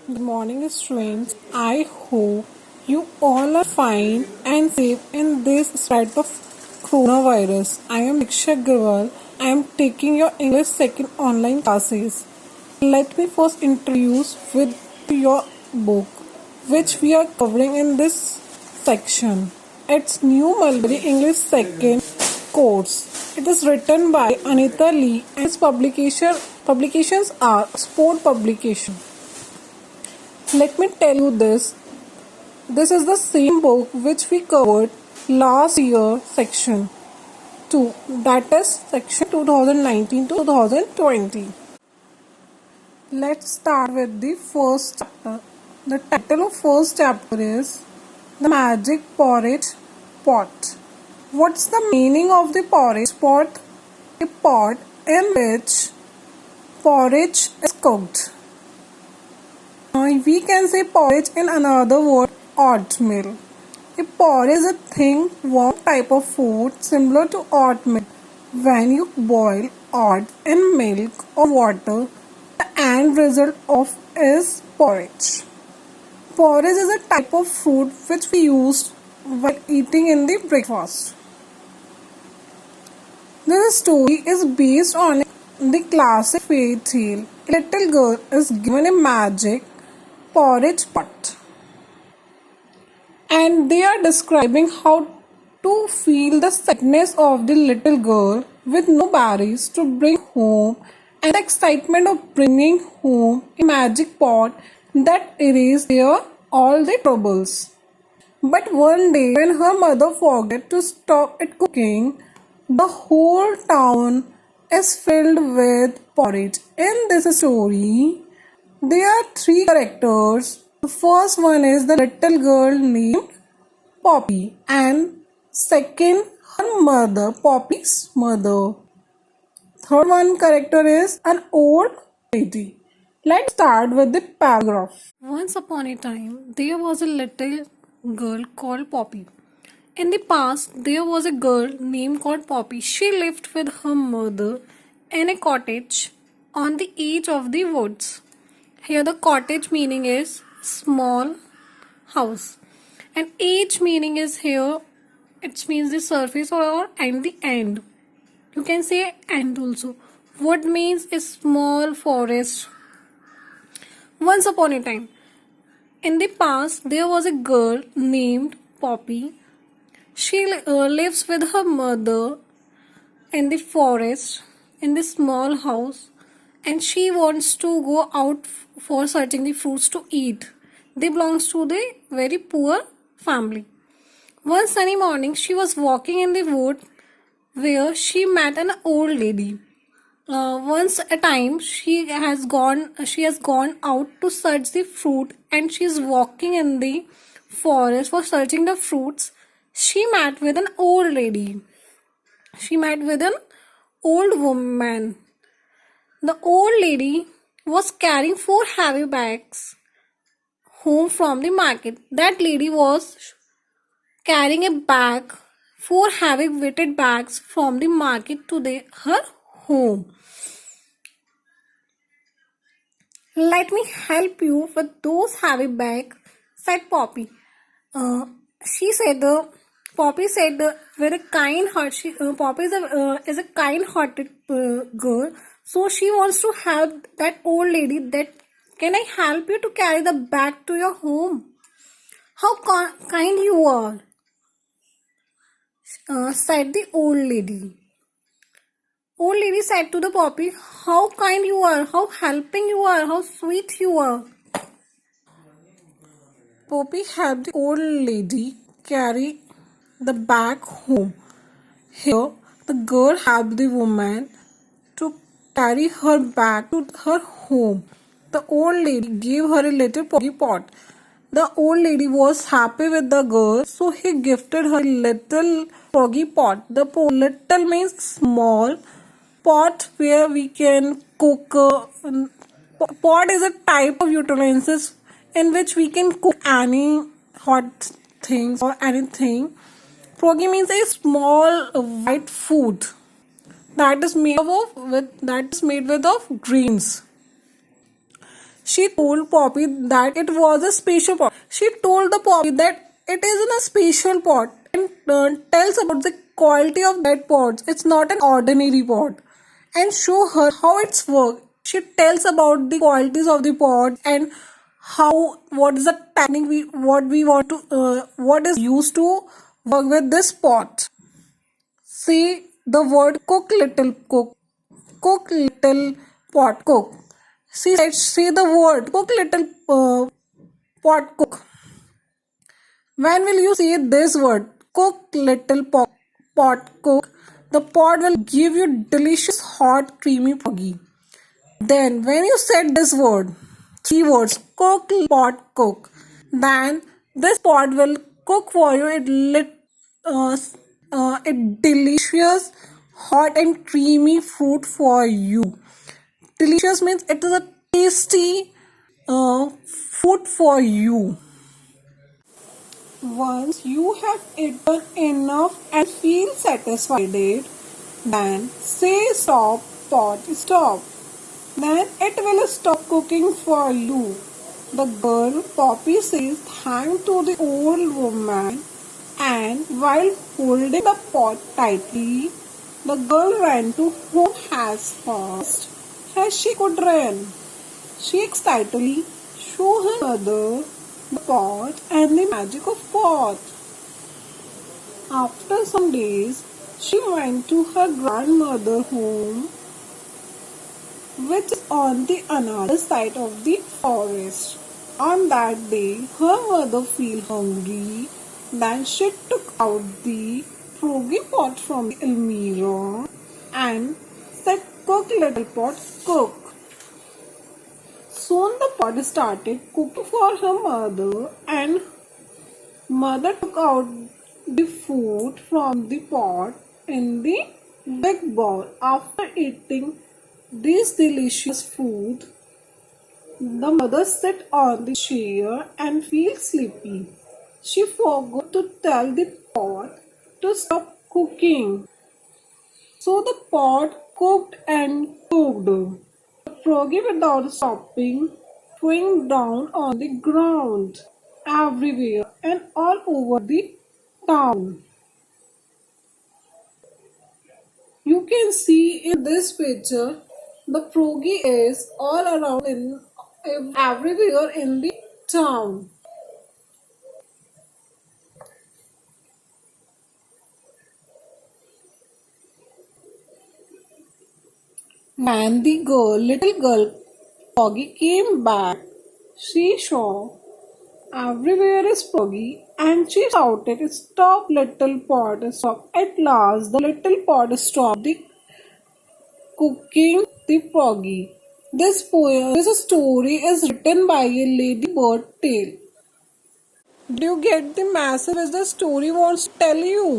Good morning, students. I hope you all are fine and safe in this spread of coronavirus. I am Diksha Gurwal. I am taking your English second online classes. Let me first introduce with your book, which we are covering in this section. It's New Mulberry English Second course. It is written by Anita Lee and its publications are Sport Publication. Let me tell you this. This is the same book which we covered last year section 2, that is section 2019 to 2020. Let's start with the first chapter. The title of first chapter is The Magic Porridge Pot. What's the meaning of the porridge pot? A pot in which porridge is cooked. We can say porridge in another word, oatmeal. A porridge is a thin, warm type of food similar to oatmeal. When you boil oats in milk or water, the end result of is porridge. Porridge is a type of food which we use while eating in the breakfast. This story is based on the classic fairy tale. A little girl is given a magic porridge pot, and they are describing how to feel the sadness of the little girl with no berries to bring home and the excitement of bringing home a magic pot that erases all the troubles. But one day when her mother forget to stop it cooking, the whole town is filled with porridge. In this story, there are three characters. The first one is the little girl named Poppy, and second, her mother, Poppy's mother. Third one character is an old lady. Let's start with the paragraph. Once upon a time, there was a little girl called Poppy. In the past, there was a girl named called Poppy. She lived with her mother in a cottage on the edge of the woods. Here the cottage meaning is small house, and edge meaning is here it means the surface or and the end. You can say end also. Wood means a small forest. Once upon a time, in the past, there was a girl named Poppy. She lives with her mother in the forest in the small house, and she wants to go out for searching the fruits to eat. They belongs to the very poor family. One sunny morning, she was walking in the wood where she met an old lady. Once a time, she has gone out to search the fruit, and she is walking in the forest for searching the fruits. She met with an old lady. She met with an old woman. The old lady was carrying 4 heavy bags home from the market. That lady was carrying a bag, 4 heavy weighted bags from the market to her home. Let me help you with those heavy bags, said Poppy. She said Poppy said with a kind heart. Poppy is a kind-hearted girl, so she wants to help that old lady. That can I help you to carry the bag to your home? How kind you are, said the old lady. Old lady said to the Poppy, "How kind you are, how helping you are, how sweet you are." Poppy helped the old lady carry the bag home. Here, the girl helped the woman to carry her bag to her home. The old lady gave her a little porgy pot. The old lady was happy with the girl, so he gifted her a little porgy pot. The little means small pot where we can cook. Pot is a type of utensils in which we can cook any hot things or anything. Progi means a small white food that is made with of greens. She told Poppy that it was a special pot. She told the Poppy that it is in a special pot and tells about the quality of that pot. It's not an ordinary pot and show her how it's work. She tells about the qualities of the pot and how what is the technique we want to what is used to work with this pot. Say the word cook little pot cook. Say the word cook little pot cook. When will you say this word cook little pot cook? The pot will give you delicious hot creamy poggy. Then when you said this word, three words, cook pot cook, then this pot will cook for you uh, a delicious hot and creamy food for you. Delicious means it is a tasty food for you. Once you have eaten enough and feel satisfied, then say stop, pot, stop. Then it will stop cooking for you. The girl Poppy says thank to the old woman, and while holding the pot tightly, the girl ran to home as fast as she could run. She excitedly showed her mother the pot and the magic of pot. After some days, she went to her grandmother's home, which is on the another side of the forest. On that day, her mother felt hungry. Then she took out the froggy pot from the almirah and said, "Cook, little pot, cook." Soon the pot started cooking for her mother, and mother took out the food from the pot in the big bowl. After eating this delicious food, the mother sat on the chair and felt sleepy. She forgot to tell the pot to stop cooking. So the pot cooked and cooked. The froggy without stopping, throwing down on the ground everywhere and all over the town. You can see in this picture the froggy is all around in everywhere in the town. When the little girl Froggy came back, she saw everywhere is Froggy and she shouted, "Stop, little pot, stop." At last, the little pot stopped the cooking the Froggy. This story is written by a ladybird tale. Do you get the message which the story wants to tell you?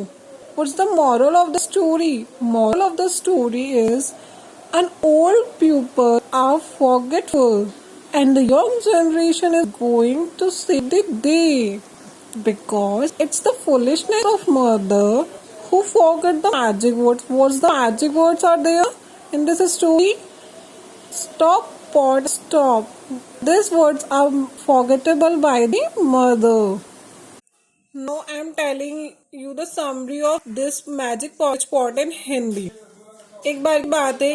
What's the moral of the story? Moral of the story is an old people are forgetful and the young generation is going to save the day because it's the foolishness of mother who forget the magic words. What's the magic words are there in this story? Stop, pot, stop. These words are forgettable by the mother. Now I am telling you the summary of this magic pot in Hindi. एक बार की बात है,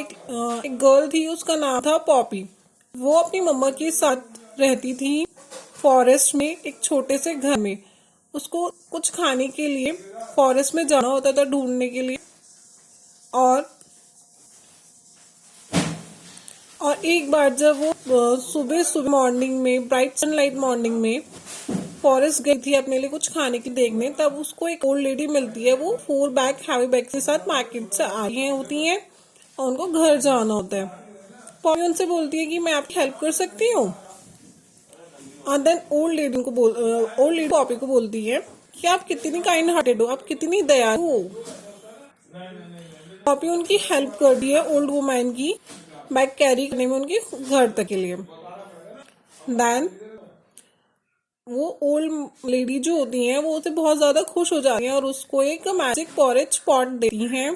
एक girl थी, उसका नाम था Poppy. वो अपनी मम्मा के साथ रहती थी फॉरेस्ट में, एक छोटे से घर में। उसको कुछ खाने के लिए फॉरेस्ट में जाना होता था ढूंढने के लिए। और एक बार जब वो सुबह मॉर्निंग में, ब्राइट सनलाइट मॉर्निंग में फॉरेस्ट गई थी अपने लिए कुछ खाने की देखने, तब उसको एक ओल्ड लेडी मिलती है। वो 4 बैग हैवी बैग के साथ मार्केट से आ रही होती हैं और उनको घर जाना होता है। पॉपी उनसे बोलती है कि मैं आपकी हेल्प कर सकती हूँ। और देन ओल्ड लेडी पॉपी को बोलती है कि आप कितनी काइंड हार्टेड हो, आप कितनी दयालु हो। पॉपी उनकी हेल्प कर दी है ओल्ड वुमैन की बैग कैरी करने में उनके घर तक के लिए। देन वो ओल्ड लेडी जो होती हैं वो उसे बहुत ज्यादा खुश हो जाती हैं और उसको एक मैजिक पॉरेज पॉट देती हैं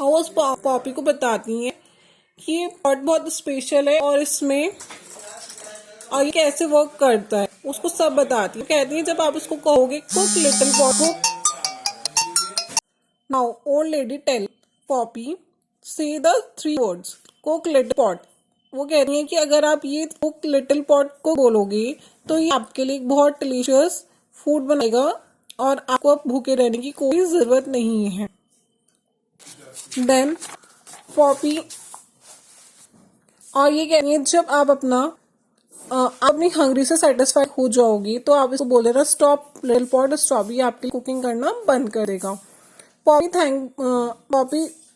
और उस पॉपी को बताती हैं कि ये पॉट बहुत स्पेशल है और इसमें और ये कैसे वर्क करता है उसको सब बताती है। कहती है जब आप उसको कहोगे cook little pot, now old lady tell Poppy से the 3 words cook little pot. वो कहती है कि अगर आप ये कुक लिटिल पॉट को बोलोगे तो ये आपके लिए एक बहुत डिलीशियस फूड बनाएगा और आपको अब भूखे रहने की कोई जरूरत नहीं है। देन पॉपी और ये कहती है जब आप अपनी हंग्री से सेटिस्फाइड हो जाओगी तो आप इसको बोल देना स्टॉप लिटिल पॉट स्टॉप, ये आपकी कुकिंग करना बंद कर देगा। पॉपी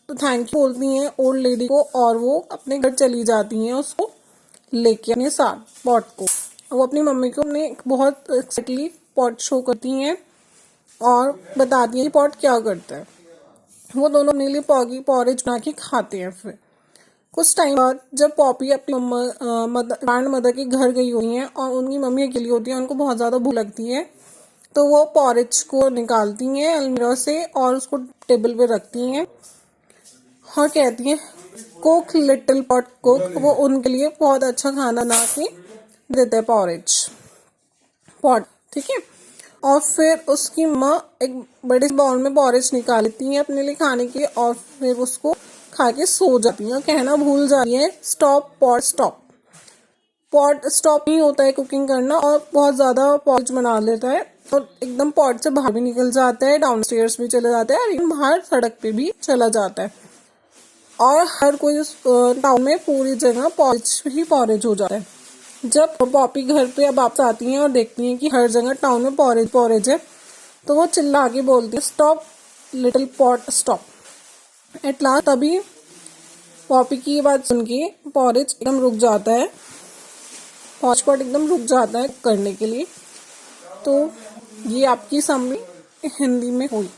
थैंक यू बोलती हैं ओल्ड लेडी को और वो अपने घर चली जाती हैं उसको लेके अपने साथ पॉट को। वो अपनी मम्मी को अपने बहुत एक्साइटली पॉट शो करती हैं और बताती हैं कि पॉट क्या करता है। वो दोनों अपने लिए पॉगी पॉरेज बना के खाते हैं। फिर कुछ टाइम बाद जब पॉपी अपनी ग्रैंड मदर के घर गई हुई है और उनकी मम्मी अकेली होती है, उनको बहुत ज़्यादा भूख लगती है, तो वो पॉरेज को निकालती हैं अलमीरा से और उसको टेबल पे रखती हैं और कहती हैं कुक लिटिल पॉट कुक। वो उनके लिए बहुत अच्छा खाना बना के देते हैं पॉरेज पॉट, ठीक है। और फिर उसकी माँ एक बड़े बाउल में पॉरेज निकाल लेती हैं अपने लिए खाने के और फिर उसको खा के सो जाती हैं। कहना भूल जाती है stop pot stop. Pot stop नहीं होता है कुकिंग करना और बहुत ज़्यादा पॉरेज बना लेता है और एकदम पॉट से बाहर भी निकल जाता है, डाउनस्टेयर्स भी चले जाता है और एकदम बाहर सड़क पे भी चला जाता है। और हर कोई टाउन में पूरी जगह पॉरेज ही पॉरेज हो जाता है। जब पॉपी घर पे अब वापस आती हैं और देखती हैं कि हर जगह टाउन में पॉरेज पॉरेज है तो वो चिल्ला के बोलती है stop little pot stop. At last तभी पॉपी की ये बात सुन के पॉरेज एकदम रुक जाता है, पॉच पॉट एकदम रुक जाता है करने के लिए। तो ये आपकी समरी हिंदी में हुई।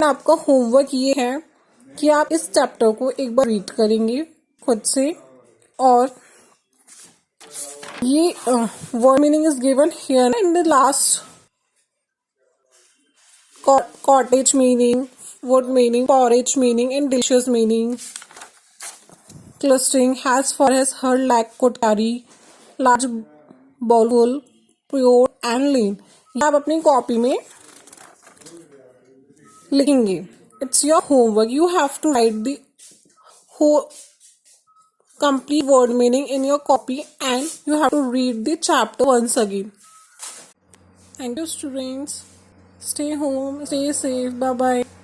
आपका होमवर्क ये है कि आप इस चैप्टर को एक बार रीड करेंगे खुद से और ये word meaning is given here in the last cottage meaning, wood meaning, porridge meaning, and delicious meaning. Clustering as far as her leg could carry, large bowlful, pure and lean. ये आप अपनी copy में लिखेंगे। It's your homework. You have to write the whole complete word meaning in your copy and you have to read the chapter once again. Thank you, students. Stay home, stay safe. Bye bye.